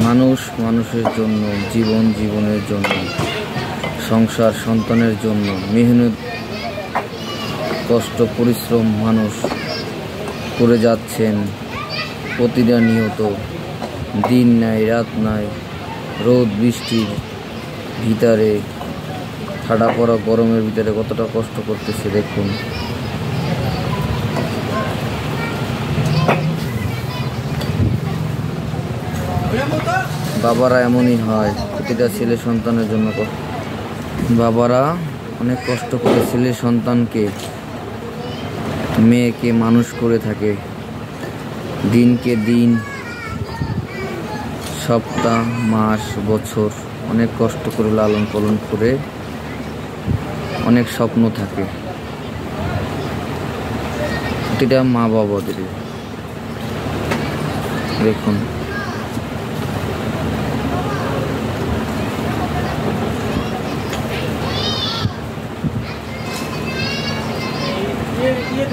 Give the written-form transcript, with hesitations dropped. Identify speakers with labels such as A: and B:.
A: মানুষ মানুষের জন্য, জীবন জীবনের জন্য, সংসার সন্তানের জন্য মেহনত কষ্ট পরিশ্রম মানুষ করে যাচ্ছেন প্রতিটা নিয়ত। দিন নাই রাত নাই, রোদ বৃষ্টির ভিতরে, ঠাডা পড়া গরমের ভিতরে কতটা কষ্ট করতেছে দেখুন। বাবারা এমনই হয়, প্রতিটা ছেলে সন্তানের জন্য বাবারা অনেক কষ্ট করে ছেলে সন্তানকে মেয়েকে মানুষ করে থাকে। দিনকে দিন, সপ্তাহ মাস বছর অনেক কষ্ট করে লালন পালন করে, অনেক স্বপ্ন থাকে প্রতিটা মা বাবাদের। দেখুন
B: ये